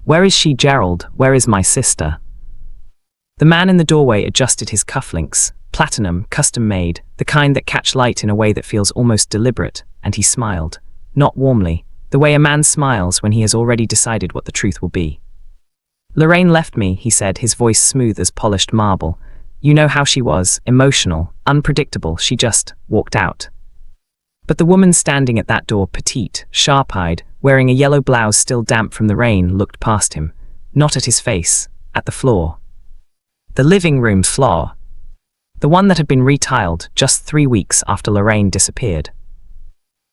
"Where is she, Gerald? Where is my sister?" The man in the doorway adjusted his cufflinks, platinum, custom-made, the kind that catch light in a way that feels almost deliberate, and he smiled, not warmly, the way a man smiles when he has already decided what the truth will be. "Lorraine left me," he said, his voice smooth as polished marble. "You know how she was, emotional, unpredictable, she just walked out." But the woman standing at that door, petite, sharp-eyed, wearing a yellow blouse still damp from the rain, looked past him, not at his face, at the floor. The living room floor. The one that had been retiled just 3 weeks after Lorraine disappeared.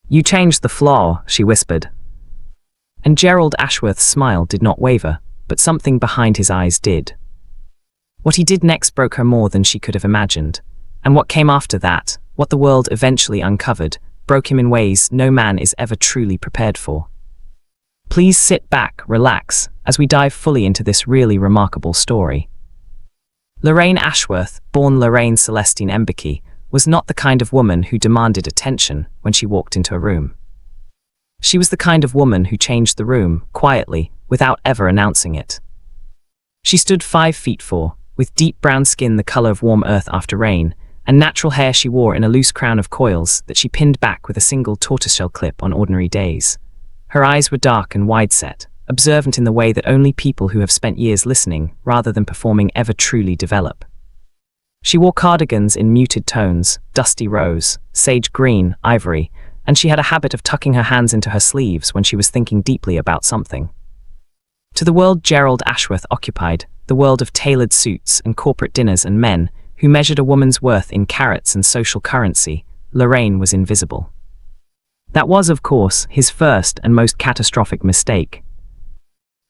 "You changed the floor," she whispered. And Gerald Ashworth's smile did not waver, but something behind his eyes did. What he did next broke her more than she could have imagined, and what came after that, what the world eventually uncovered, broke him in ways no man is ever truly prepared for. Please sit back, relax, as we dive fully into this really remarkable story. Lorraine Ashworth, born Lorraine Celestine Mbeki, was not the kind of woman who demanded attention when she walked into a room. She was the kind of woman who changed the room, quietly, without ever announcing it. She stood 5 feet 4, with deep brown skin the color of warm earth after rain, and natural hair she wore in a loose crown of coils that she pinned back with a single tortoiseshell clip on ordinary days. Her eyes were dark and wide-set, observant in the way that only people who have spent years listening rather than performing ever truly develop. She wore cardigans in muted tones, dusty rose, sage green, ivory, and she had a habit of tucking her hands into her sleeves when she was thinking deeply about something. To the world Gerald Ashworth occupied, the world of tailored suits and corporate dinners and men who measured a woman's worth in carats and social currency, Lorraine was invisible. That was, of course, his first and most catastrophic mistake.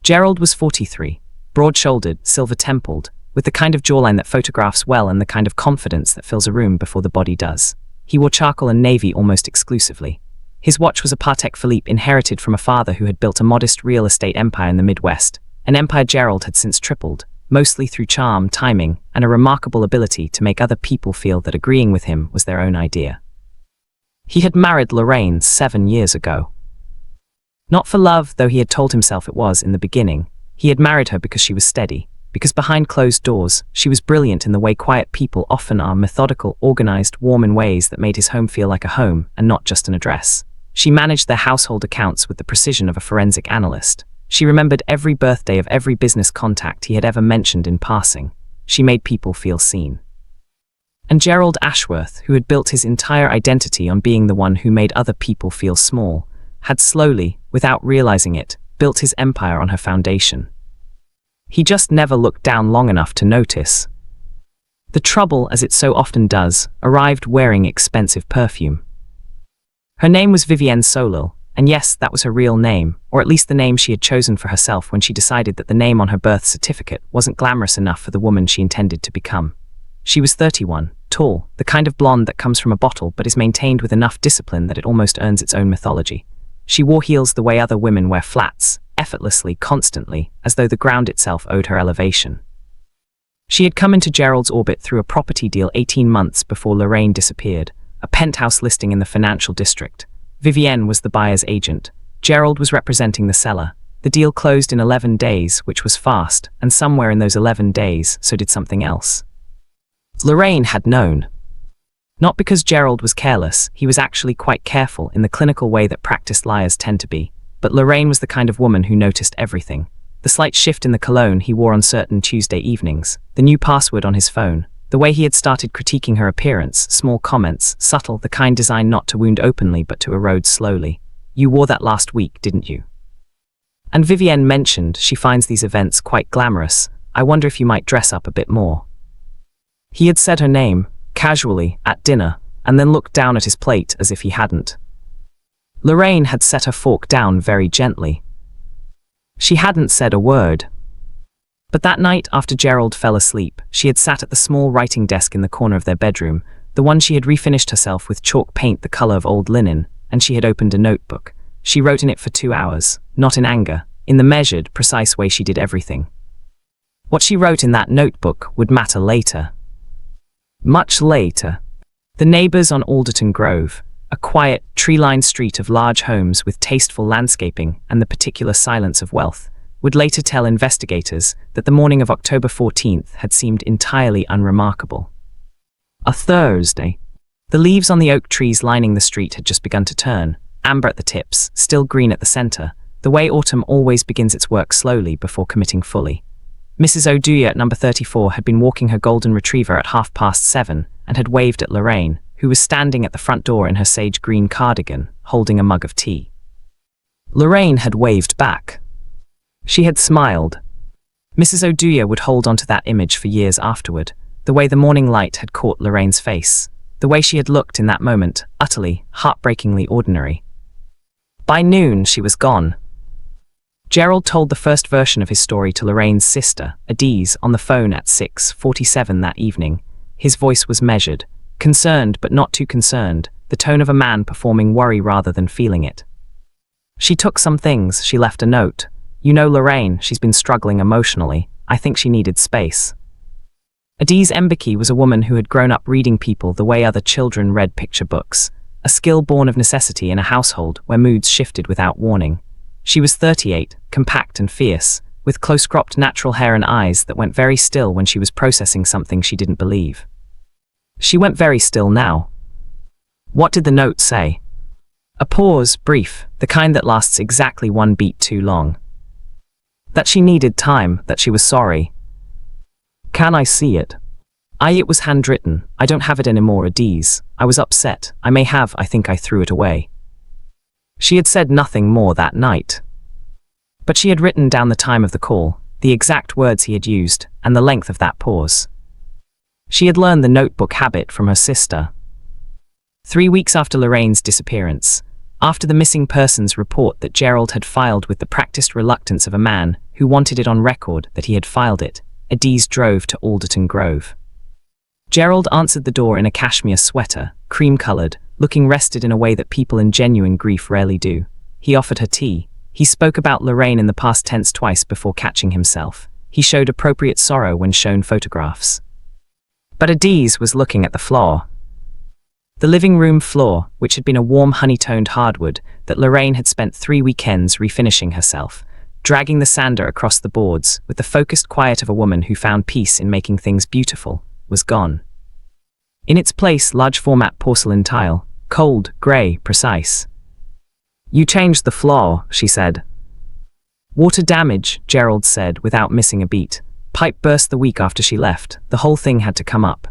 Gerald was 43, broad-shouldered, silver-templed, with the kind of jawline that photographs well and the kind of confidence that fills a room before the body does. He wore charcoal and navy almost exclusively. His watch was a Patek Philippe inherited from a father who had built a modest real estate empire in the Midwest, an empire Gerald had since tripled, mostly through charm, timing, and a remarkable ability to make other people feel that agreeing with him was their own idea. He had married Lorraine 7 years ago. Not for love, though he had told himself it was in the beginning. He had married her because she was steady, because behind closed doors, she was brilliant in the way quiet people often are, methodical, organized, warm in ways that made his home feel like a home and not just an address. She managed their household accounts with the precision of a forensic analyst. She remembered every birthday of every business contact he had ever mentioned in passing. She made people feel seen. And Gerald Ashworth, who had built his entire identity on being the one who made other people feel small, had slowly, without realizing it, built his empire on her foundation. He just never looked down long enough to notice. The trouble, as it so often does, arrived wearing expensive perfume. Her name was Vivienne Solil, and yes, that was her real name, or at least the name she had chosen for herself when she decided that the name on her birth certificate wasn't glamorous enough for the woman she intended to become. She was 31, tall, the kind of blonde that comes from a bottle but is maintained with enough discipline that it almost earns its own mythology. She wore heels the way other women wear flats, effortlessly, constantly, as though the ground itself owed her elevation. She had come into Gerald's orbit through a property deal 18 months before Lorraine disappeared, a penthouse listing in the financial district. Vivienne was the buyer's agent. Gerald was representing the seller. The deal closed in 11 days, which was fast, and somewhere in those 11 days, so did something else. Lorraine had known. Not because Gerald was careless, he was actually quite careful in the clinical way that practiced liars tend to be, but Lorraine was the kind of woman who noticed everything. The slight shift in the cologne he wore on certain Tuesday evenings, the new password on his phone, the way he had started critiquing her appearance, small comments, subtle, the kind designed not to wound openly but to erode slowly. "You wore that last week, didn't you?" And Vivienne mentioned she finds these events quite glamorous. "I wonder if you might dress up a bit more." He had said her name, casually, at dinner, and then looked down at his plate as if he hadn't. Lorraine had set her fork down very gently. She hadn't said a word. But that night after Gerald fell asleep, she had sat at the small writing desk in the corner of their bedroom, the one she had refinished herself with chalk paint the color of old linen, and she had opened a notebook. She wrote in it for 2 hours, not in anger, in the measured, precise way she did everything. What she wrote in that notebook would matter later. Much later. The neighbors on Alderton Grove, a quiet, tree-lined street of large homes with tasteful landscaping and the particular silence of wealth, would later tell investigators that the morning of October 14th had seemed entirely unremarkable. A Thursday. The leaves on the oak trees lining the street had just begun to turn, amber at the tips, still green at the center, the way autumn always begins its work slowly before committing fully. Mrs. O'Dwyer at number 34 had been walking her golden retriever at 7:30 and had waved at Lorraine, who was standing at the front door in her sage green cardigan, holding a mug of tea. Lorraine had waved back. She had smiled. Mrs. O'Dwyer would hold on to that image for years afterward, the way the morning light had caught Lorraine's face, the way she had looked in that moment, utterly, heartbreakingly ordinary. By noon, she was gone. Gerald told the first version of his story to Lorraine's sister, Adaeze, on the phone at 6:47 that evening. His voice was measured, concerned but not too concerned, the tone of a man performing worry rather than feeling it. She took some things, she left a note. You know Lorraine, she's been struggling emotionally. I think she needed space. Adaeze Mbeki was a woman who had grown up reading people the way other children read picture books, a skill born of necessity in a household where moods shifted without warning. She was 38, compact and fierce, with close-cropped natural hair and eyes that went very still when she was processing something she didn't believe. She went very still now. What did the note say? A pause, brief, the kind that lasts exactly one beat too long. That she needed time, that she was sorry. Can I see it? It was handwritten. I don't have it anymore, Adaeze. I was upset. I may have, I think I threw it away. She had said nothing more that night. But she had written down the time of the call, the exact words he had used, and the length of that pause. She had learned the notebook habit from her sister. 3 weeks after Lorraine's disappearance, after the missing persons report that Gerald had filed with the practiced reluctance of a man who wanted it on record that he had filed it, Adaeze drove to Alderton Grove. Gerald answered the door in a cashmere sweater, cream-colored, looking rested in a way that people in genuine grief rarely do. He offered her tea. He spoke about Lorraine in the past tense twice before catching himself. He showed appropriate sorrow when shown photographs. But Adaeze was looking at the floor. The living room floor, which had been a warm honey-toned hardwood that Lorraine had spent 3 weekends refinishing herself, dragging the sander across the boards with the focused quiet of a woman who found peace in making things beautiful, was gone. In its place, large-format porcelain tile, cold, grey, precise. You changed the floor, she said. Water damage, Gerald said without missing a beat. Pipe burst the week after she left. The whole thing had to come up.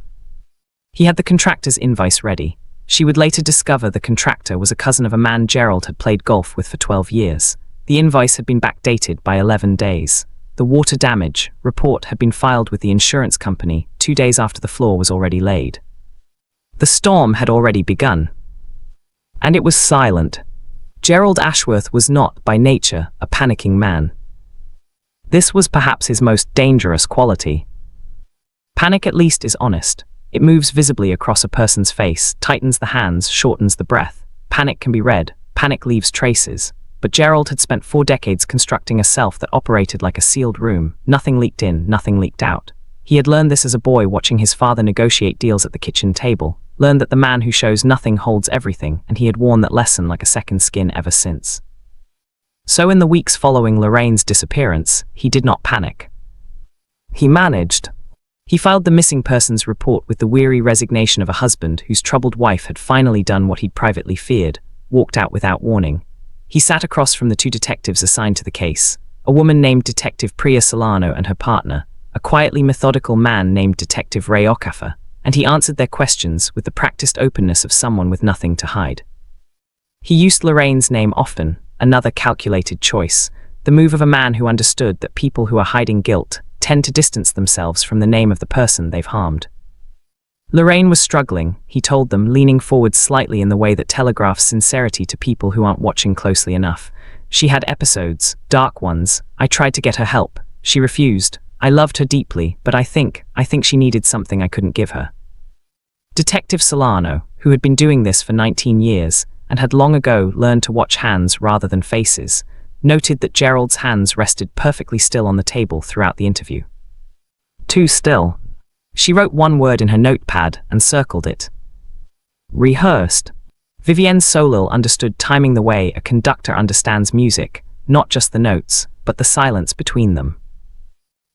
He had the contractor's invoice ready. She would later discover the contractor was a cousin of a man Gerald had played golf with for 12 years. The invoice had been backdated by 11 days. The water damage report had been filed with the insurance company 2 days after the floor was already laid. The storm had already begun. And it was silent. Gerald Ashworth was not, by nature, a panicking man. This was perhaps his most dangerous quality. Panic at least is honest. It moves visibly across a person's face, tightens the hands, shortens the breath. Panic can be read. Panic leaves traces. But Gerald had spent 4 decades constructing a self that operated like a sealed room. Nothing leaked in, nothing leaked out. He had learned this as a boy watching his father negotiate deals at the kitchen table, learned that the man who shows nothing holds everything, and he had worn that lesson like a second skin ever since. So in the weeks following Lorraine's disappearance, he did not panic. He managed. He filed the missing persons report with the weary resignation of a husband whose troubled wife had finally done what he'd privately feared, walked out without warning. He sat across from the 2 detectives assigned to the case, a woman named Detective Priya Solano and her partner, a quietly methodical man named Detective Ray Okafor, and he answered their questions with the practiced openness of someone with nothing to hide. He used Lorraine's name often, another calculated choice, the move of a man who understood that people who are hiding guilt tend to distance themselves from the name of the person they've harmed. Lorraine was struggling, he told them, leaning forward slightly in the way that telegraphs sincerity to people who aren't watching closely enough. She had episodes, dark ones. I tried to get her help. She refused. I loved her deeply, but I think she needed something I couldn't give her. Detective Solano, who had been doing this for 19 years and had long ago learned to watch hands rather than faces, noted that Gerald's hands rested perfectly still on the table throughout the interview. Too still. She wrote one word in her notepad and circled it. Rehearsed. Vivienne Solil understood timing the way a conductor understands music, not just the notes. but the silence between them.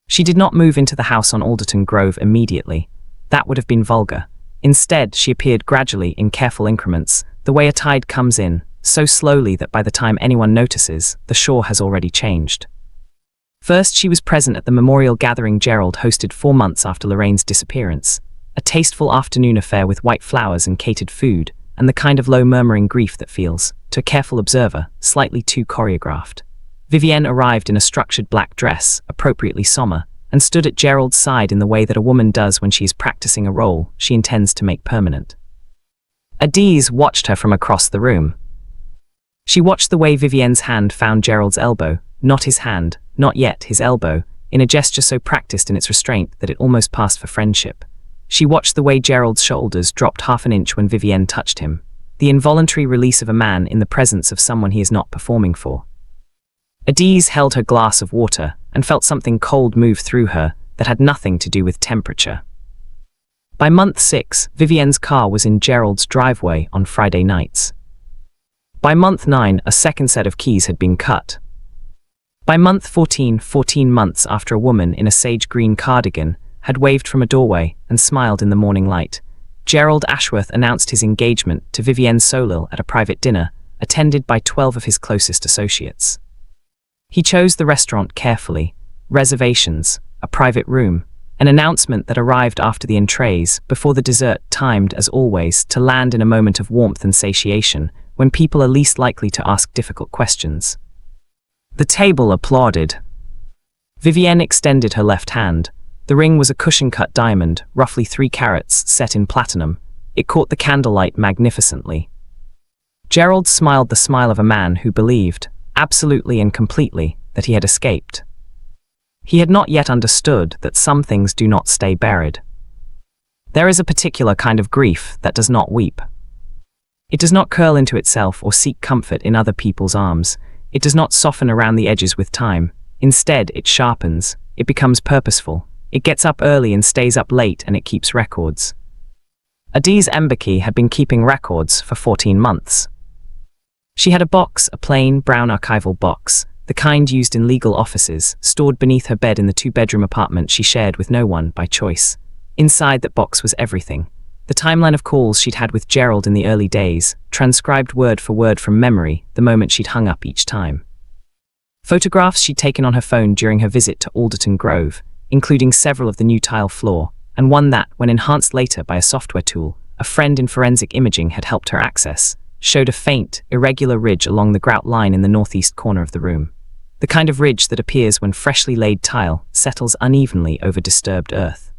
She did not move into the house on Alderton Grove immediately. That would have been vulgar. Instead, she appeared gradually in careful increments, the way a tide comes in, so slowly that by the time anyone notices, the shore has already changed. First, she was present at the memorial gathering Gerald hosted 4 months after Lorraine's disappearance, a tasteful afternoon affair with white flowers and catered food, and the kind of low murmuring grief that feels, to a careful observer, slightly too choreographed. Vivienne arrived in a structured black dress, appropriately sombre, and stood at Gerald's side in the way that a woman does when she is practicing a role she intends to make permanent. Adaeze watched her from across the room. She watched the way Vivienne's hand found Gerald's elbow, not his hand, not yet his elbow, in a gesture so practiced in its restraint that it almost passed for friendship. She watched the way Gerald's shoulders dropped half an inch when Vivienne touched him, the involuntary release of a man in the presence of someone he is not performing for. Adaeze held her glass of water and felt something cold move through her that had nothing to do with temperature. By month 6, Vivienne's car was in Gerald's driveway on Friday nights. By month 9, a second set of keys had been cut. By month 14, 14 months after a woman in a sage green cardigan had waved from a doorway and smiled in the morning light, Gerald Ashworth announced his engagement to Vivienne Solil at a private dinner, attended by 12 of his closest associates. He chose the restaurant carefully, reservations, a private room, an announcement that arrived after the entrees, before the dessert, timed, as always, to land in a moment of warmth and satiation, when people are least likely to ask difficult questions. The table applauded. Vivienne extended her left hand. The ring was a cushion-cut diamond, roughly 3 carats, set in platinum. It caught the candlelight magnificently. Gerald smiled the smile of a man who believed, absolutely and completely, that he had escaped. He had not yet understood that some things do not stay buried. There is a particular kind of grief that does not weep. It does not curl into itself or seek comfort in other people's arms. It does not soften around the edges with time. Instead, it sharpens. It becomes purposeful. It gets up early and stays up late, and it keeps records. Adaeze Mbeki had been keeping records for 14 months. She had a box, a plain, brown archival box, the kind used in legal offices, stored beneath her bed in the 2-bedroom apartment she shared with no one by choice. Inside that box was everything. The timeline of calls she'd had with Gerald in the early days, transcribed word for word from memory the moment she'd hung up each time. Photographs she'd taken on her phone during her visit to Alderton Grove, including several of the new tile floor, and one that, when enhanced later by a software tool a friend in forensic imaging had helped her access, showed a faint, irregular ridge along the grout line in the northeast corner of the room. The kind of ridge that appears when freshly laid tile settles unevenly over disturbed earth.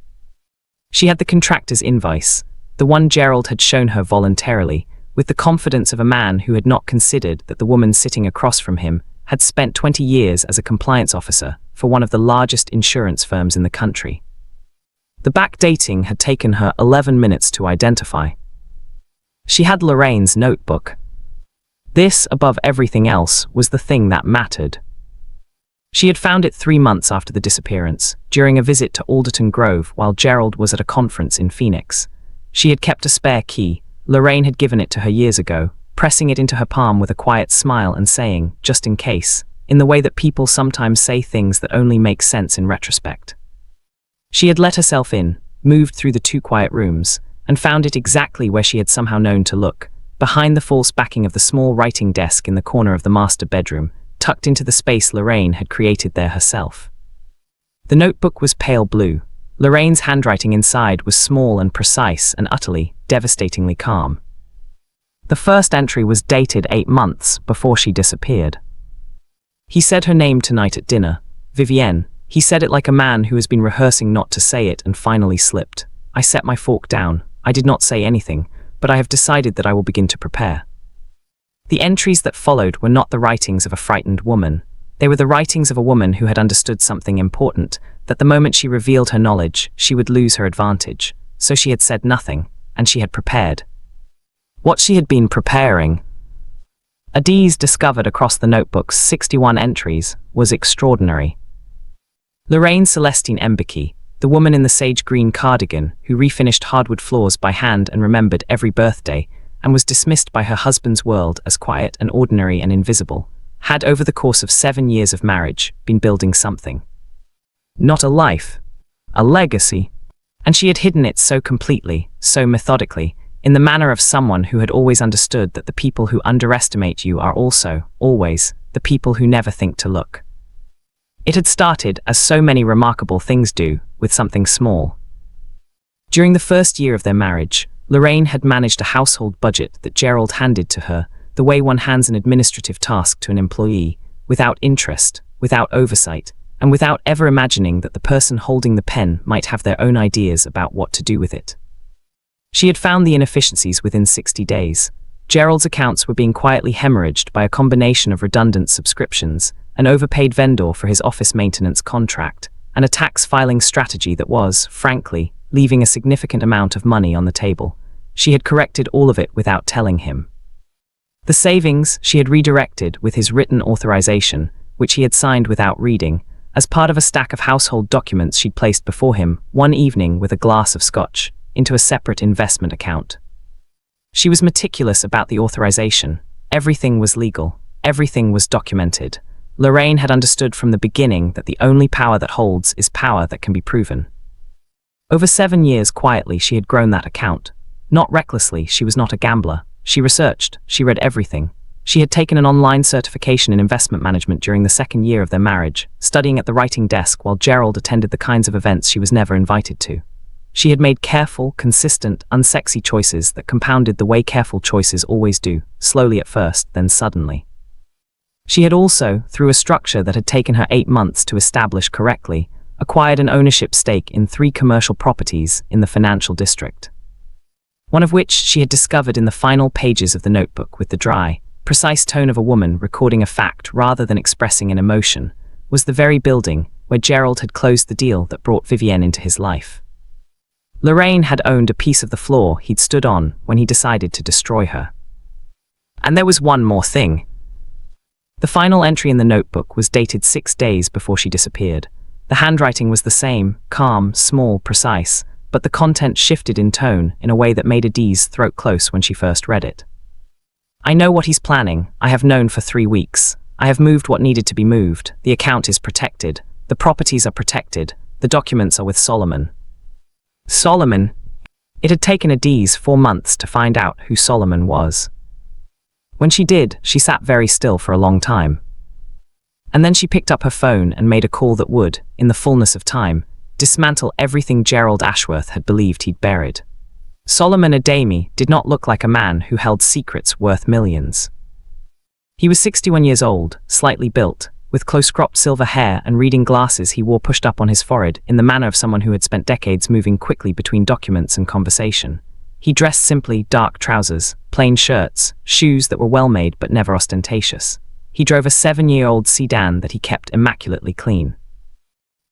She had the contractor's invoice, the one Gerald had shown her voluntarily, with the confidence of a man who had not considered that the woman sitting across from him had spent 20 years as a compliance officer for one of the largest insurance firms in the country. The backdating had taken her 11 minutes to identify. She had Lorraine's notebook. This, above everything else, was the thing that mattered. She had found it 3 months after the disappearance, during a visit to Alderton Grove while Gerald was at a conference in Phoenix. She had kept a spare key. Lorraine had given it to her years ago, pressing it into her palm with a quiet smile and saying, just in case, in the way that people sometimes say things that only make sense in retrospect. She had let herself in, moved through the 2 quiet rooms, and found it exactly where she had somehow known to look, behind the false backing of the small writing desk in the corner of the master bedroom, tucked into the space Lorraine had created there herself. The notebook was pale blue. Lorraine's handwriting inside was small and precise and utterly, devastatingly calm. The first entry was dated 8 months before she disappeared. He said her name tonight at dinner, Vivienne. He said it like a man who has been rehearsing not to say it and finally slipped. I set my fork down. I did not say anything, but I have decided that I will begin to prepare. The entries that followed were not the writings of a frightened woman. They were the writings of a woman who had understood something important, that the moment she revealed her knowledge, she would lose her advantage. So she had said nothing, and she had prepared. What she had been preparing, Adaeze discovered across the notebook's 61 entries, was extraordinary. Lorraine Celestine Mbeki, the woman in the sage green cardigan who refinished hardwood floors by hand and remembered every birthday, and was dismissed by her husband's world as quiet and ordinary and invisible, had, over the course of 7 years of marriage, been building something. Not a life, a legacy. And she had hidden it so completely, so methodically, in the manner of someone who had always understood that the people who underestimate you are also, always, the people who never think to look. It had started, as so many remarkable things do, with something small. During the first year of their marriage, Lorraine had managed a household budget that Gerald handed to her, the way one hands an administrative task to an employee, without interest, without oversight, and without ever imagining that the person holding the pen might have their own ideas about what to do with it. She had found the inefficiencies within 60 days. Gerald's accounts were being quietly hemorrhaged by a combination of redundant subscriptions, an overpaid vendor for his office maintenance contract, and a tax filing strategy that was, frankly, leaving a significant amount of money on the table. She had corrected all of it without telling him. The savings she had redirected with his written authorization, which he had signed without reading, as part of a stack of household documents she'd placed before him one evening with a glass of scotch, into a separate investment account. She was meticulous about the authorization. Everything was legal. Everything was documented. Lorraine had understood from the beginning that the only power that holds is power that can be proven. Over 7 years quietly she had grown that account. Not recklessly, she was not a gambler. She researched, she read everything. She had taken an online certification in investment management during the 2nd year of their marriage, studying at the writing desk while Gerald attended the kinds of events she was never invited to. She had made careful, consistent, unsexy choices that compounded the way careful choices always do, slowly at first, then suddenly. She had also, through a structure that had taken her 8 months to establish correctly, acquired an ownership stake in 3 commercial properties in the financial district. One of which she had discovered in the final pages of the notebook with the dry, precise tone of a woman recording a fact rather than expressing an emotion, was the very building where Gerald had closed the deal that brought Vivienne into his life. Lorraine had owned a piece of the floor he'd stood on when he decided to destroy her. And there was one more thing. The final entry in the notebook was dated 6 days before she disappeared. The handwriting was the same, calm, small, precise, but the content shifted in tone in a way that made Adaeze's throat close when she first read it. I know what he's planning. I have known for 3 weeks. I have moved what needed to be moved. The account is protected. The properties are protected. The documents are with Solomon. Solomon? It had taken Adaeze 4 months to find out who Solomon was. When she did, she sat very still for a long time. And then she picked up her phone and made a call that would, in the fullness of time, dismantle everything Gerald Ashworth had believed he'd buried. Solomon Adaeze did not look like a man who held secrets worth millions. He was 61 years old, slightly built, with close-cropped silver hair and reading glasses he wore pushed up on his forehead in the manner of someone who had spent decades moving quickly between documents and conversation. He dressed simply, dark trousers, plain shirts, shoes that were well-made but never ostentatious. He drove a 7-year-old sedan that he kept immaculately clean.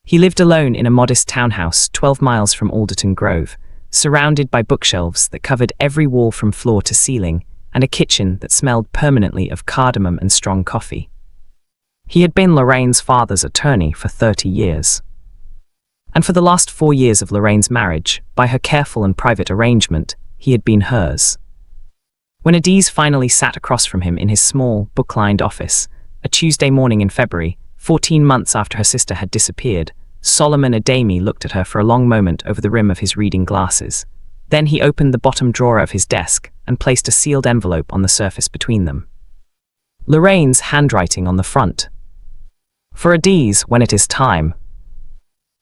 He lived alone in a modest townhouse 12 miles from Alderton Grove, surrounded by bookshelves that covered every wall from floor to ceiling, and a kitchen that smelled permanently of cardamom and strong coffee. He had been Lorraine's father's attorney for 30 years. And for the last 4 years of Lorraine's marriage, by her careful and private arrangement, he had been hers. When Adaeze finally sat across from him in his small, book-lined office, a Tuesday morning in February, 14 months after her sister had disappeared, Solomon Adaeze looked at her for a long moment over the rim of his reading glasses. Then he opened the bottom drawer of his desk and placed a sealed envelope on the surface between them. Lorraine's handwriting on the front. For Adaeze, when it is time.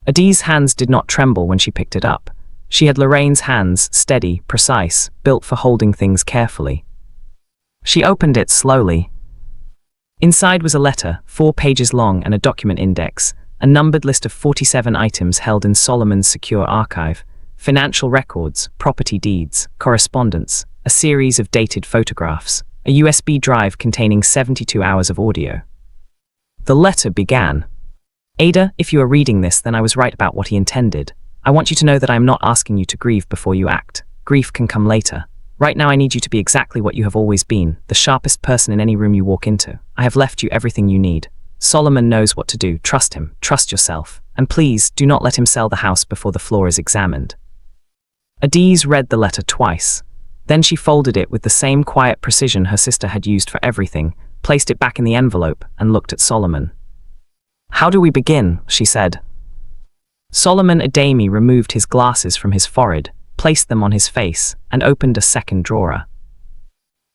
Adaeze's hands did not tremble when she picked it up. She had Lorraine's hands, steady, precise, built for holding things carefully. She opened it slowly. Inside was a letter, 4 pages long, and a document index, a numbered list of 47 items held in Solomon's secure archive, financial records, property deeds, correspondence, a series of dated photographs, a USB drive containing 72 hours of audio. The letter began, Ada, if you are reading this, then I was right about what he intended. I want you to know that I am not asking you to grieve before you act. Grief can come later. Right now I need you to be exactly what you have always been, the sharpest person in any room you walk into. I have left you everything you need. Solomon knows what to do. Trust him. Trust yourself. And please, do not let him sell the house before the floor is examined. Adaeze read the letter twice. Then she folded it with the same quiet precision her sister had used for everything, placed it back in the envelope, and looked at Solomon. "How do we begin?" she said. Solomon Adaeze removed his glasses from his forehead, placed them on his face, and opened a second drawer.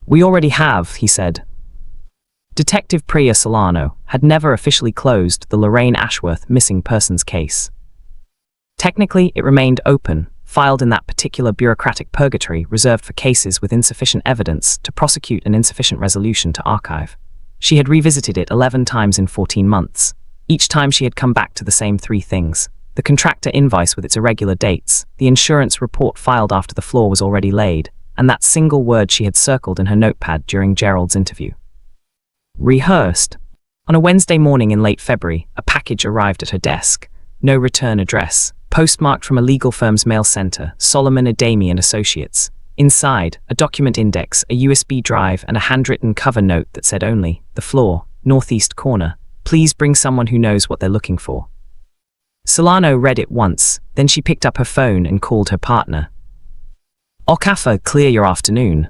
"We already have," he said. Detective Priya Solano had never officially closed the Lorraine Ashworth missing persons case. Technically, it remained open, filed in that particular bureaucratic purgatory reserved for cases with insufficient evidence to prosecute and insufficient resolution to archive. She had revisited it 11 times in 14 months. Each time she had come back to the same three things: the contractor invoice with its irregular dates, the insurance report filed after the floor was already laid, and that single word she had circled in her notepad during Gerald's interview. Rehearsed. On a Wednesday morning in late February, a package arrived at her desk. No return address. Postmarked from a legal firm's mail center, Solomon Adaeze and Associates. Inside, a document index, a USB drive, and a handwritten cover note that said only, "The floor, northeast corner. Please bring someone who knows what they're looking for." Solano read it once, then she picked up her phone and called her partner. "Okafa, clear your afternoon."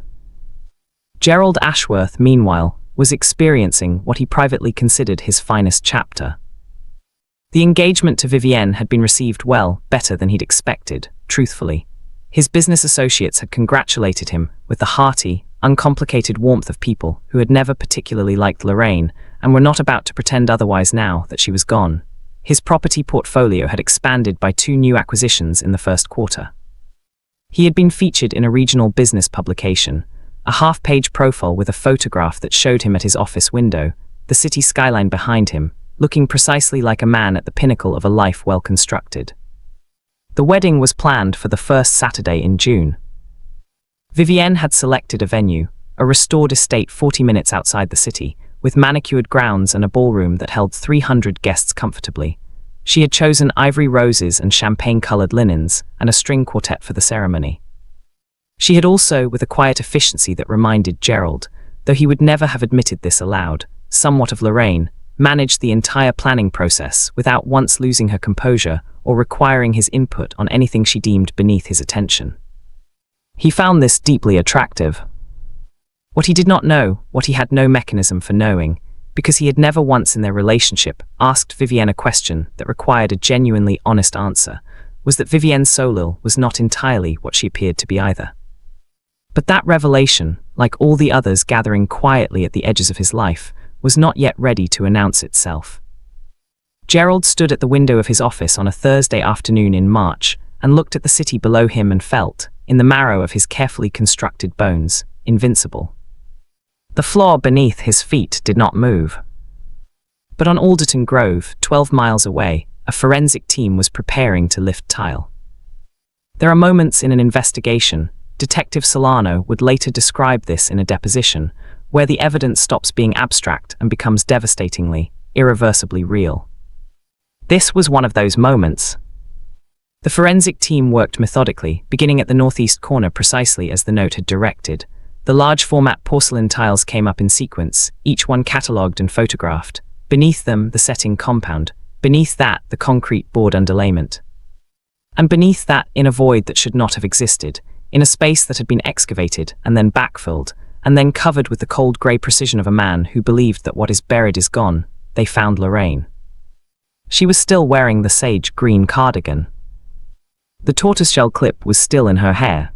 Gerald Ashworth, meanwhile, was experiencing what he privately considered his finest chapter. The engagement to Vivienne had been received well, better than he'd expected, truthfully. His business associates had congratulated him with the hearty, uncomplicated warmth of people who had never particularly liked Lorraine and were not about to pretend otherwise now that she was gone. His property portfolio had expanded by 2 new acquisitions in the first quarter. He had been featured in a regional business publication, a half-page profile with a photograph that showed him at his office window, the city skyline behind him, looking precisely like a man at the pinnacle of a life well constructed. The wedding was planned for the first Saturday in June. Vivienne had selected a venue, a restored estate 40 minutes outside the city, with manicured grounds and a ballroom that held 300 guests comfortably. She had chosen ivory roses and champagne-colored linens, and a string quartet for the ceremony. She had also, with a quiet efficiency that reminded Gerald, though he would never have admitted this aloud, somewhat of Lorraine, managed the entire planning process without once losing her composure or requiring his input on anything she deemed beneath his attention. He found this deeply attractive. What he did not know, what he had no mechanism for knowing, because he had never once in their relationship asked Vivienne a question that required a genuinely honest answer, was that Vivienne Solil was not entirely what she appeared to be either. But that revelation, like all the others gathering quietly at the edges of his life, was not yet ready to announce itself. Gerald stood at the window of his office on a Thursday afternoon in March and looked at the city below him and felt, in the marrow of his carefully constructed bones, invincible. The floor beneath his feet did not move. But on Alderton Grove, 12 miles away, a forensic team was preparing to lift tile. There are moments in an investigation, Detective Solano would later describe this in a deposition, where the evidence stops being abstract and becomes devastatingly, irreversibly real. This was one of those moments. The forensic team worked methodically, beginning at the northeast corner precisely as the note had directed. The large format porcelain tiles came up in sequence, each one catalogued and photographed. Beneath them, the setting compound. Beneath that, the concrete board underlayment. And beneath that, in a void that should not have existed, in a space that had been excavated and then backfilled, and then covered with the cold grey precision of a man who believed that what is buried is gone, they found Lorraine. She was still wearing the sage green cardigan. The tortoiseshell clip was still in her hair.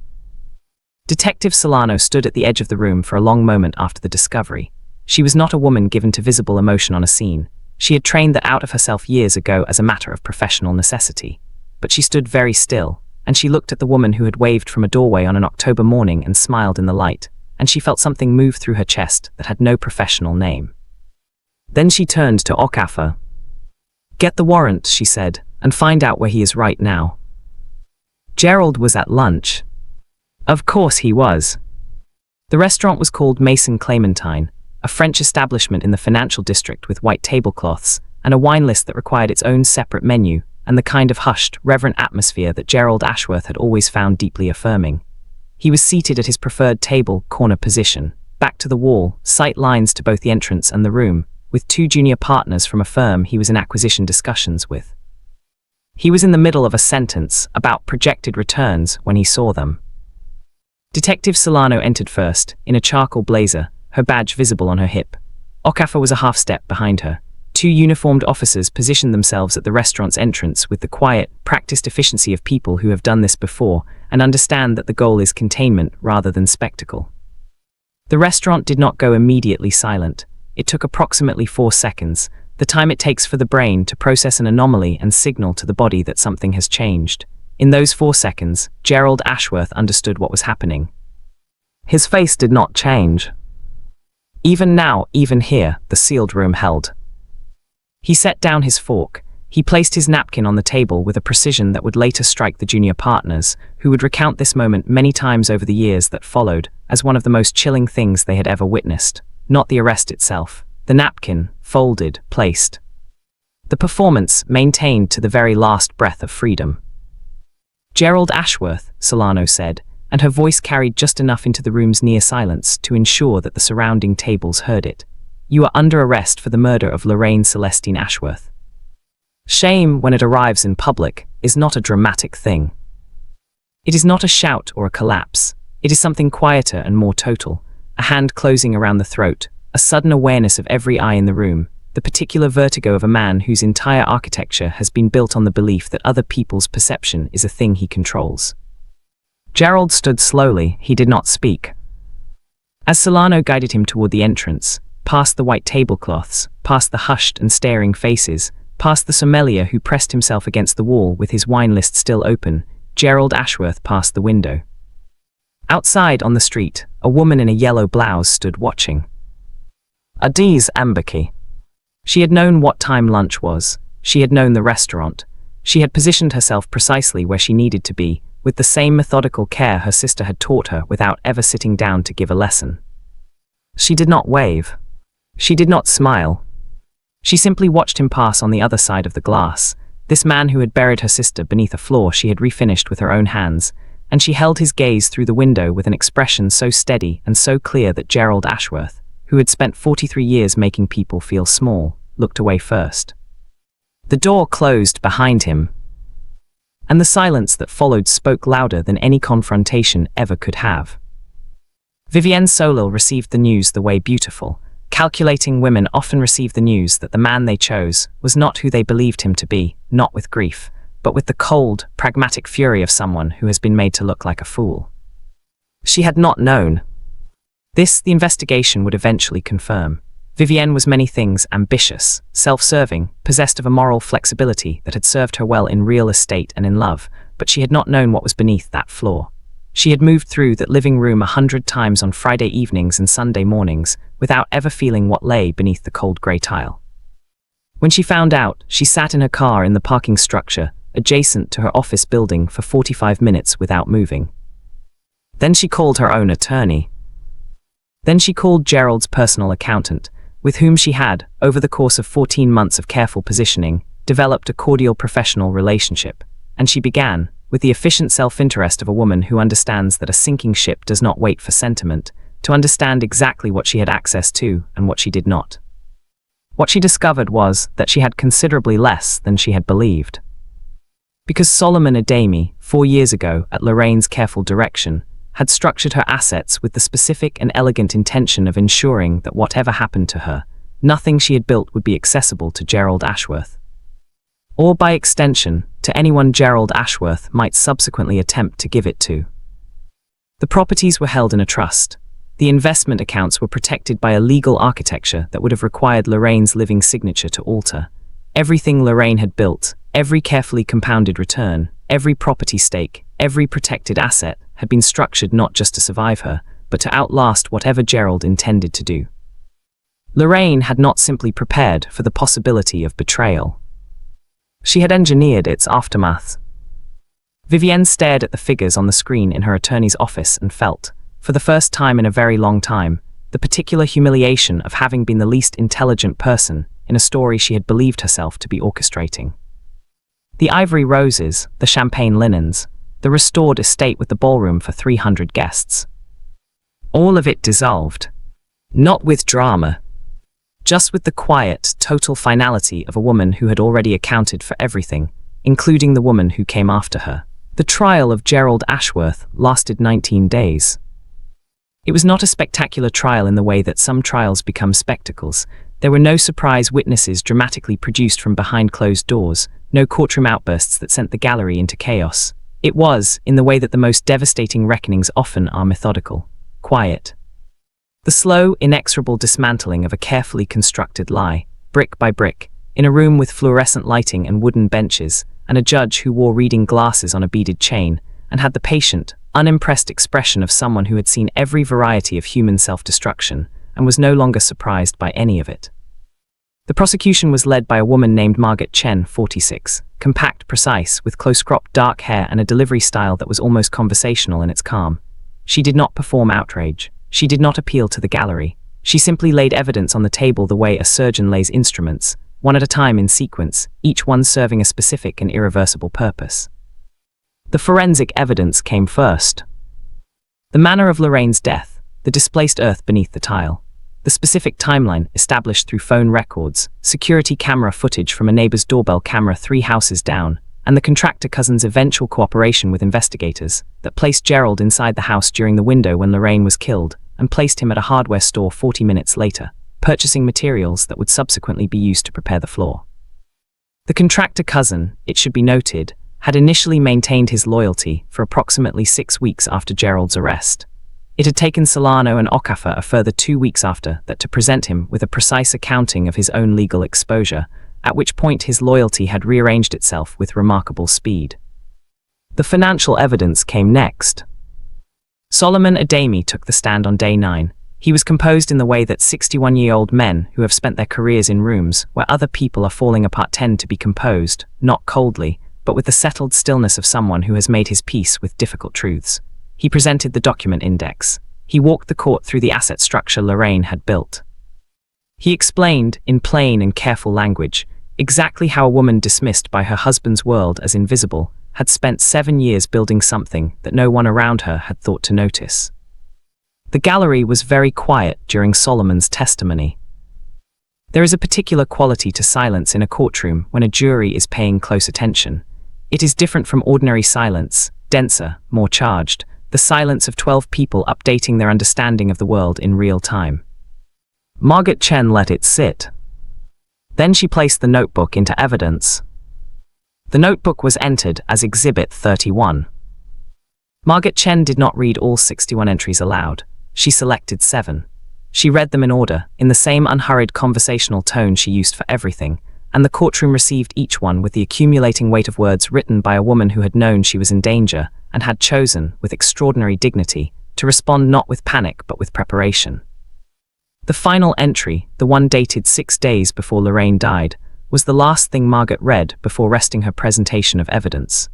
Detective Solano stood at the edge of the room for a long moment after the discovery. She was not a woman given to visible emotion on a scene. She had trained that out of herself years ago as a matter of professional necessity. But she stood very still, and she looked at the woman who had waved from a doorway on an October morning and smiled in the light, and she felt something move through her chest that had no professional name. Then she turned to Okafa. "Get the warrant," she said, "and find out where he is right now." Gerald was at lunch. Of course he was. The restaurant was called Maison Clémentine, a French establishment in the financial district with white tablecloths and a wine list that required its own separate menu and the kind of hushed, reverent atmosphere that Gerald Ashworth had always found deeply affirming. He was seated at his preferred table, corner position, back to the wall, sight lines to both the entrance and the room, with 2 junior partners from a firm he was in acquisition discussions with. He was in the middle of a sentence about projected returns when he saw them. Detective Solano entered first, in a charcoal blazer, her badge visible on her hip. Okafor was a half-step behind her. Two uniformed officers positioned themselves at the restaurant's entrance with the quiet, practiced efficiency of people who have done this before and understand that the goal is containment rather than spectacle. The restaurant did not go immediately silent. It took approximately 4 seconds, the time it takes for the brain to process an anomaly and signal to the body that something has changed. In those 4 seconds, Gerald Ashworth understood what was happening. His face did not change. Even now, even here, the sealed room held. He set down his fork. He placed his napkin on the table with a precision that would later strike the junior partners, who would recount this moment many times over the years that followed, as one of the most chilling things they had ever witnessed. Not the arrest itself. The napkin, folded, placed. The performance, maintained to the very last breath of freedom. "Gerald Ashworth," Solano said, and her voice carried just enough into the room's near silence to ensure that the surrounding tables heard it. "You are under arrest for the murder of Lorraine Celestine Ashworth." Shame, when it arrives in public, is not a dramatic thing. It is not a shout or a collapse. It is something quieter and more total. A hand closing around the throat, a sudden awareness of every eye in the room, the particular vertigo of a man whose entire architecture has been built on the belief that other people's perception is a thing he controls. Gerald stood slowly. He did not speak. As Solano guided him toward the entrance, past the white tablecloths, past the hushed and staring faces, past the sommelier who pressed himself against the wall with his wine list still open, Gerald Ashworth passed the window. Outside on the street, a woman in a yellow blouse stood watching. Adaeze Ambaki. She had known what time lunch was. She had known the restaurant. She had positioned herself precisely where she needed to be, with the same methodical care her sister had taught her without ever sitting down to give a lesson. She did not wave. She did not smile. She simply watched him pass on the other side of the glass, this man who had buried her sister beneath a floor she had refinished with her own hands, and she held his gaze through the window with an expression so steady and so clear that Gerald Ashworth, who had spent 43 years making people feel small, looked away first. The door closed behind him, and the silence that followed spoke louder than any confrontation ever could have. Vivienne Solil received the news the way beautiful, calculating women often receive the news that the man they chose was not who they believed him to be, not with grief, but with the cold, pragmatic fury of someone who has been made to look like a fool. She had not known. This, the investigation would eventually confirm. Vivienne was many things: ambitious, self-serving, possessed of a moral flexibility that had served her well in real estate and in love, but she had not known what was beneath that floor. She had moved through that living room 100 times on Friday evenings and Sunday mornings without ever feeling what lay beneath the cold grey tile. When she found out, she sat in her car in the parking structure adjacent to her office building for 45 minutes without moving. Then she called her own attorney. Then she called Gerald's personal accountant, with whom she had, over the course of 14 months of careful positioning, developed a cordial professional relationship, and she began, with the efficient self-interest of a woman who understands that a sinking ship does not wait for sentiment, to understand exactly what she had access to and what she did not. What she discovered was that she had considerably less than she had believed. Because Solomon Adaeme, 4 years ago, at Lorraine's careful direction, had structured her assets with the specific and elegant intention of ensuring that whatever happened to her, nothing she had built would be accessible to Gerald Ashworth. Or by extension, to anyone Gerald Ashworth might subsequently attempt to give it to. The properties were held in a trust. The investment accounts were protected by a legal architecture that would have required Lorraine's living signature to alter. Everything Lorraine had built, every carefully compounded return, every property stake, every protected asset, had been structured not just to survive her, but to outlast whatever Gerald intended to do. Lorraine had not simply prepared for the possibility of betrayal. She had engineered its aftermath. Vivienne stared at the figures on the screen in her attorney's office and felt, for the first time in a very long time, the particular humiliation of having been the least intelligent person in a story she had believed herself to be orchestrating. The ivory roses, the champagne linens, the restored estate with the ballroom for 300 guests. All of it dissolved. Not with drama, just with the quiet, total finality of a woman who had already accounted for everything, including the woman who came after her. The trial of Gerald Ashworth lasted 19 days. It was not a spectacular trial in the way that some trials become spectacles. There were no surprise witnesses dramatically produced from behind closed doors, no courtroom outbursts that sent the gallery into chaos. It was, in the way that the most devastating reckonings often are, methodical, quiet. The slow, inexorable dismantling of a carefully constructed lie, brick by brick, in a room with fluorescent lighting and wooden benches, and a judge who wore reading glasses on a beaded chain, and had the patient, unimpressed expression of someone who had seen every variety of human self-destruction, and was no longer surprised by any of it. The prosecution was led by a woman named Margaret Chen, 46, compact, precise, with close-cropped dark hair and a delivery style that was almost conversational in its calm. She did not perform outrage. She did not appeal to the gallery. She simply laid evidence on the table the way a surgeon lays instruments, one at a time in sequence, each one serving a specific and irreversible purpose. The forensic evidence came first. The manner of Lorraine's death, the displaced earth beneath the tile, the specific timeline established through phone records, security camera footage from a neighbor's doorbell camera 3 houses down, and the contractor cousin's eventual cooperation with investigators that placed Gerald inside the house during the window when Lorraine was killed and placed him at a hardware store 40 minutes later, purchasing materials that would subsequently be used to prepare the floor. The contractor cousin, it should be noted, had initially maintained his loyalty for approximately 6 weeks after Gerald's arrest. It had taken Solano and Okafor a further 2 weeks after that to present him with a precise accounting of his own legal exposure, at which point his loyalty had rearranged itself with remarkable speed. The financial evidence came next. Solomon Adaeze took the stand on day 9. He was composed in the way that 61-year-old men who have spent their careers in rooms where other people are falling apart tend to be composed, not coldly, but with the settled stillness of someone who has made his peace with difficult truths. He presented the document index. He walked the court through the asset structure Lorraine had built. He explained, in plain and careful language, exactly how a woman dismissed by her husband's world as invisible had spent 7 years building something that no one around her had thought to notice. The gallery was very quiet during Solomon's testimony. There is a particular quality to silence in a courtroom when a jury is paying close attention. It is different from ordinary silence, denser, more charged, the silence of 12 people updating their understanding of the world in real time. Margaret Chen let it sit. Then she placed the notebook into evidence. The notebook was entered as Exhibit 31. Margaret Chen did not read all 61 entries aloud. She selected 7. She read them in order, in the same unhurried conversational tone she used for everything, and the courtroom received each one with the accumulating weight of words written by a woman who had known she was in danger and had chosen, with extraordinary dignity, to respond not with panic but with preparation. The final entry, the one dated 6 days before Lorraine died, was the last thing Margaret read before resting her presentation of evidence.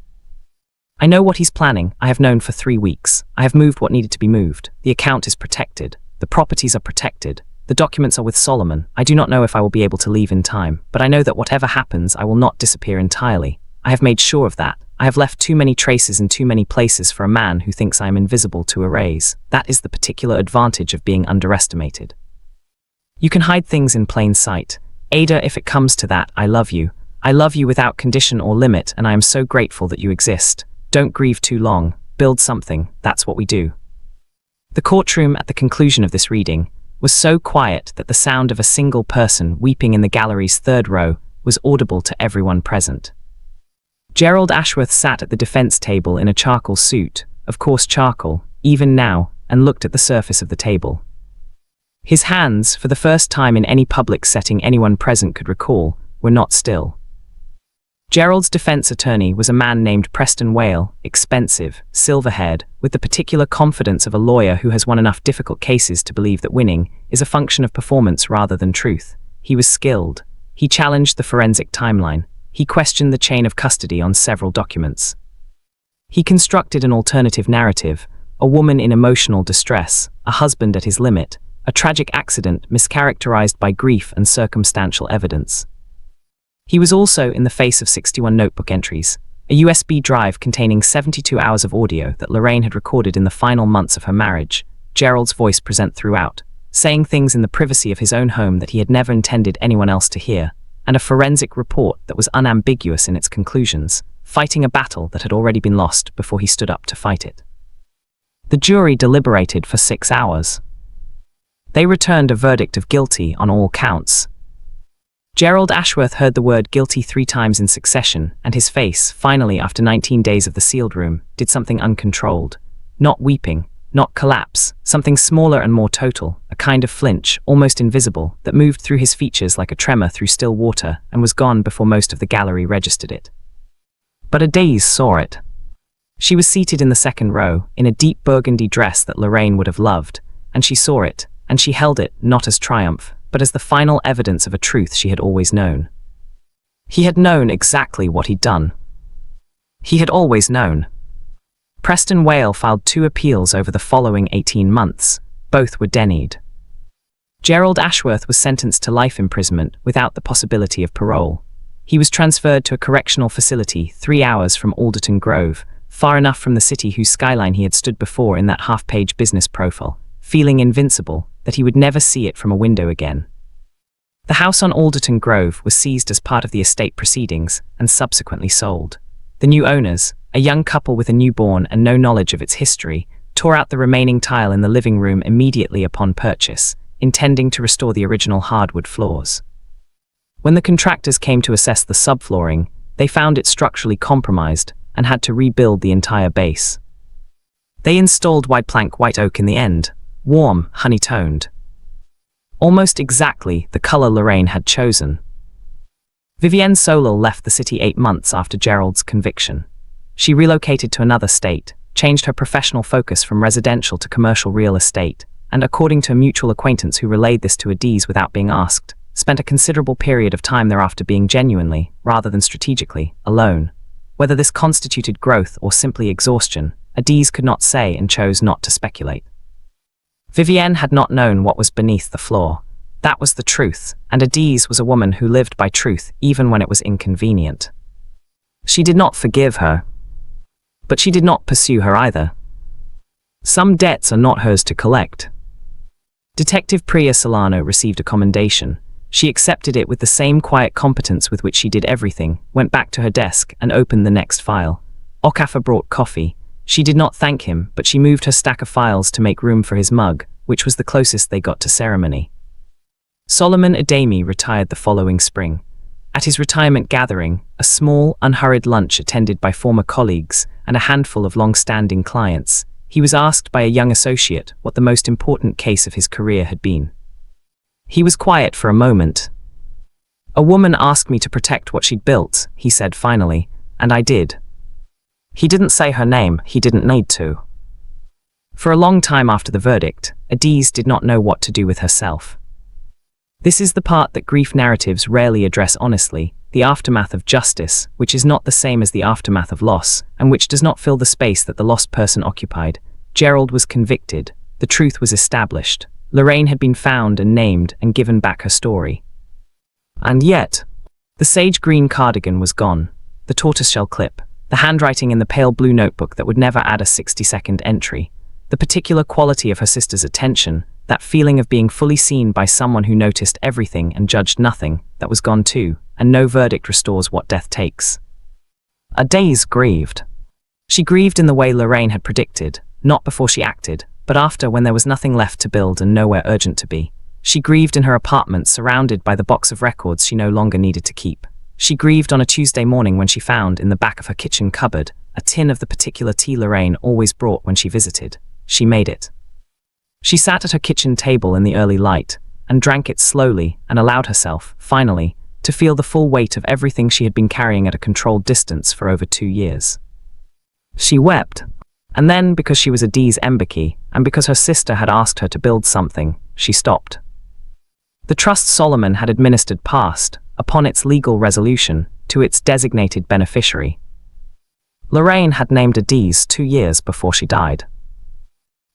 I know what he's planning. I have known for 3 weeks. I have moved what needed to be moved. The account is protected. The properties are protected. The documents are with Solomon. I do not know if I will be able to leave in time, but I know that whatever happens, I will not disappear entirely. I have made sure of that. I have left too many traces in too many places for a man who thinks I am invisible to erase. That is the particular advantage of being underestimated. You can hide things in plain sight. Ada, if it comes to that, I love you. I love you without condition or limit, and I am so grateful that you exist. Don't grieve too long. Build something. That's what we do. The courtroom at the conclusion of this reading was so quiet that the sound of a single person weeping in the gallery's 3rd row was audible to everyone present. Gerald Ashworth sat at the defense table in a charcoal suit, of course charcoal, even now, and looked at the surface of the table. His hands, for the first time in any public setting anyone present could recall, were not still. Gerald's defense attorney was a man named Preston Whale, expensive, silver-haired, with the particular confidence of a lawyer who has won enough difficult cases to believe that winning is a function of performance rather than truth. He was skilled. He challenged the forensic timeline. He questioned the chain of custody on several documents. He constructed an alternative narrative, a woman in emotional distress, a husband at his limit, a tragic accident mischaracterized by grief and circumstantial evidence. He was also in the face of 61 notebook entries, a USB drive containing 72 hours of audio that Lorraine had recorded in the final months of her marriage, Gerald's voice present throughout, saying things in the privacy of his own home that he had never intended anyone else to hear, and a forensic report that was unambiguous in its conclusions, fighting a battle that had already been lost before he stood up to fight it. The jury deliberated for 6 hours. They returned a verdict of guilty on all counts. Gerald Ashworth heard the word guilty 3 times in succession, and his face, finally after 19 days of the sealed room, did something uncontrolled. Not weeping, not collapse, something smaller and more total, a kind of flinch, almost invisible, that moved through his features like a tremor through still water and was gone before most of the gallery registered it. But Adaeze saw it. She was seated in the second row, in a deep burgundy dress that Lorraine would have loved, and she saw it, and she held it not as triumph, but as the final evidence of a truth she had always known. He had known exactly what he'd done. He had always known. Preston Whale filed 2 appeals over the following 18 months. Both were denied. Gerald Ashworth was sentenced to life imprisonment without the possibility of parole. He was transferred to a correctional facility 3 hours from Alderton Grove, far enough from the city whose skyline he had stood before in that half-page business profile, feeling invincible that he would never see it from a window again. The house on Alderton Grove was seized as part of the estate proceedings and subsequently sold. The new owners, a young couple with a newborn and no knowledge of its history, tore out the remaining tile in the living room immediately upon purchase, intending to restore the original hardwood floors. When the contractors came to assess the subflooring, they found it structurally compromised and had to rebuild the entire base. They installed wide plank white oak in the end, warm, honey-toned. Almost exactly the color Lorraine had chosen. Vivienne Solal left the city 8 months after Gerald's conviction. She relocated to another state, changed her professional focus from residential to commercial real estate, and according to a mutual acquaintance who relayed this to Adaeze without being asked, spent a considerable period of time thereafter being genuinely, rather than strategically, alone. Whether this constituted growth or simply exhaustion, Adaeze could not say and chose not to speculate. Vivienne had not known what was beneath the floor. That was the truth, and Adaeze was a woman who lived by truth even when it was inconvenient. She did not forgive her, but she did not pursue her either. Some debts are not hers to collect. Detective Priya Solano received a commendation. She accepted it with the same quiet competence with which she did everything, went back to her desk and opened the next file. Okafor brought coffee. She did not thank him, but she moved her stack of files to make room for his mug, which was the closest they got to ceremony. Solomon Ademi retired the following spring. At his retirement gathering, a small, unhurried lunch attended by former colleagues and a handful of long-standing clients, he was asked by a young associate what the most important case of his career had been. He was quiet for a moment. "A woman asked me to protect what she'd built," he said finally, "and I did." He didn't say her name, he didn't need to. For a long time after the verdict, Adaeze did not know what to do with herself. This is the part that grief narratives rarely address honestly, the aftermath of justice, which is not the same as the aftermath of loss, and which does not fill the space that the lost person occupied. Gerald was convicted. The truth was established. Lorraine had been found and named and given back her story. And yet, the sage green cardigan was gone, the tortoiseshell clip, the handwriting in the pale blue notebook that would never add a 60-second entry, the particular quality of her sister's attention, that feeling of being fully seen by someone who noticed everything and judged nothing, that was gone too, and no verdict restores what death takes. Adaeze grieved. She grieved in the way Lorraine had predicted, not before she acted, but after, when there was nothing left to build and nowhere urgent to be. She grieved in her apartment, surrounded by the box of records she no longer needed to keep. She grieved on a Tuesday morning when she found, in the back of her kitchen cupboard, a tin of the particular tea Lorraine always brought when she visited. She made it. She sat at her kitchen table in the early light, and drank it slowly, and allowed herself, finally, to feel the full weight of everything she had been carrying at a controlled distance for over 2 years. She wept. And then, because she was Adaeze Mbeki, and because her sister had asked her to build something, she stopped. The trust Solomon had administered passed, upon its legal resolution, to its designated beneficiary. Lorraine had named Adaeze 2 years before she died.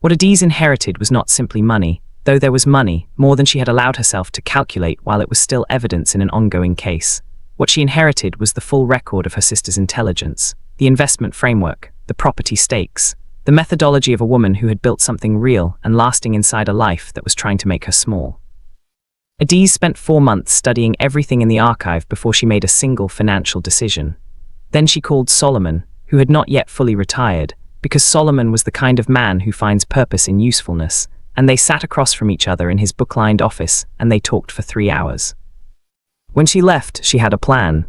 What Adaeze inherited was not simply money, though there was money, more than she had allowed herself to calculate while it was still evidence in an ongoing case. What she inherited was the full record of her sister's intelligence, the investment framework, the property stakes, the methodology of a woman who had built something real and lasting inside a life that was trying to make her small. Adaeze spent 4 months studying everything in the archive before she made a single financial decision. Then she called Solomon, who had not yet fully retired, because Solomon was the kind of man who finds purpose in usefulness, and they sat across from each other in his book-lined office and they talked for 3 hours. When she left, she had a plan.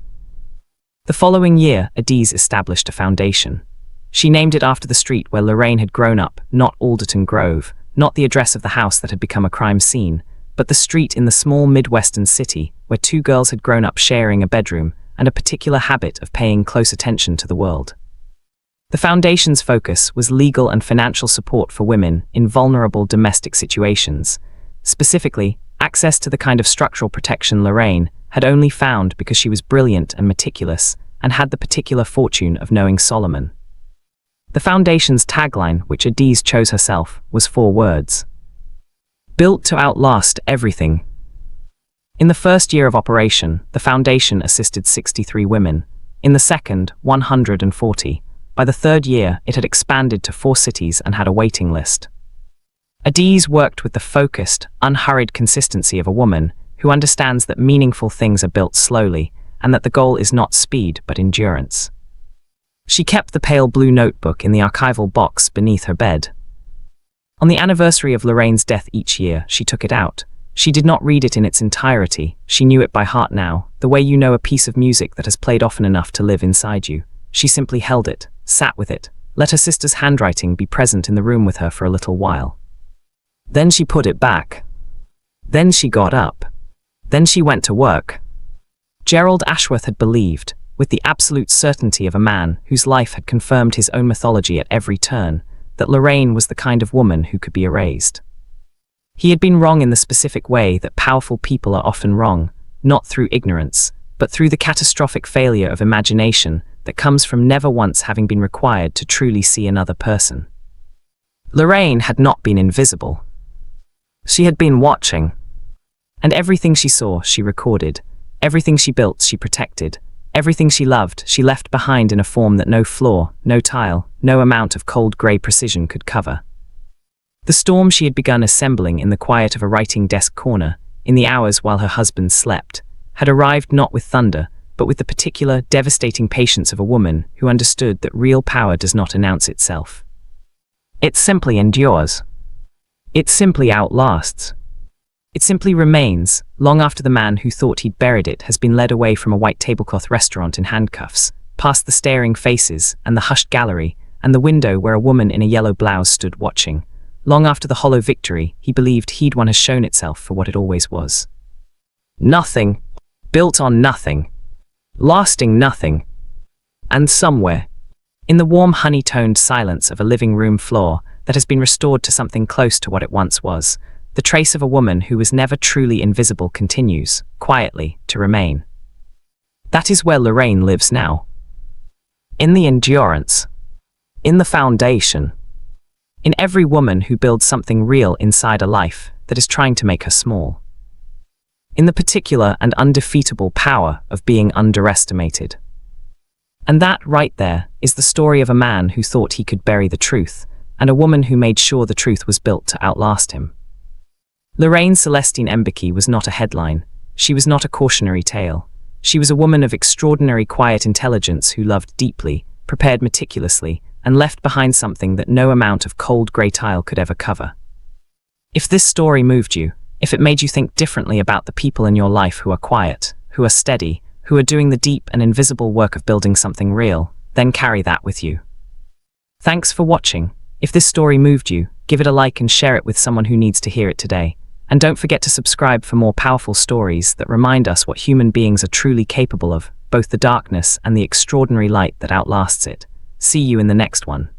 The following year, Adaeze established a foundation. She named it after the street where Lorraine had grown up, not Alderton Grove, not the address of the house that had become a crime scene, but the street in the small Midwestern city where 2 girls had grown up sharing a bedroom and a particular habit of paying close attention to the world. The foundation's focus was legal and financial support for women in vulnerable domestic situations, specifically access to the kind of structural protection Lorraine had only found because she was brilliant and meticulous and had the particular fortune of knowing Solomon. The foundation's tagline, which Adaeze chose herself, was 4 words. Built to outlast everything. In the first year of operation, the foundation assisted 63 women. In the second, 140. By the third year, it had expanded to 4 cities and had a waiting list. Adaeze worked with the focused, unhurried consistency of a woman who understands that meaningful things are built slowly and that the goal is not speed but endurance. She kept the pale blue notebook in the archival box beneath her bed. On the anniversary of Lorraine's death each year, she took it out. She did not read it in its entirety. She knew it by heart now, the way you know a piece of music that has played often enough to live inside you. She simply held it, sat with it, let her sister's handwriting be present in the room with her for a little while. Then she put it back. Then she got up. Then she went to work. Gerald Ashworth had believed, with the absolute certainty of a man whose life had confirmed his own mythology at every turn, that Lorraine was the kind of woman who could be erased. He had been wrong in the specific way that powerful people are often wrong, not through ignorance, but through the catastrophic failure of imagination that comes from never once having been required to truly see another person. Lorraine had not been invisible. She had been watching. And everything she saw, she recorded. Everything she built, she protected. Everything she loved, she left behind in a form that no floor, no tile, no amount of cold grey precision could cover. The storm she had begun assembling in the quiet of a writing desk corner, in the hours while her husband slept, had arrived not with thunder, but with the particular, devastating patience of a woman who understood that real power does not announce itself. It simply endures. It simply outlasts. It simply remains, long after the man who thought he'd buried it has been led away from a white tablecloth restaurant in handcuffs, past the staring faces and the hushed gallery and the window where a woman in a yellow blouse stood watching. Long after the hollow victory he believed he'd won has shown itself for what it always was. Nothing. Built on nothing. Lasting nothing. And somewhere, in the warm honey-toned silence of a living room floor that has been restored to something close to what it once was, the trace of a woman who was never truly invisible continues, quietly, to remain. That is where Lorraine lives now. In the endurance. In the foundation. In every woman who builds something real inside a life that is trying to make her small. In the particular and undefeatable power of being underestimated. And that, right there, is the story of a man who thought he could bury the truth, and a woman who made sure the truth was built to outlast him. Lorraine Celestine Mbeki was not a headline. She was not a cautionary tale. She was a woman of extraordinary quiet intelligence who loved deeply, prepared meticulously, and left behind something that no amount of cold grey tile could ever cover. If this story moved you, if it made you think differently about the people in your life who are quiet, who are steady, who are doing the deep and invisible work of building something real, then carry that with you. Thanks for watching. If this story moved you, give it a like and share it with someone who needs to hear it today. And don't forget to subscribe for more powerful stories that remind us what human beings are truly capable of, both the darkness and the extraordinary light that outlasts it. See you in the next one.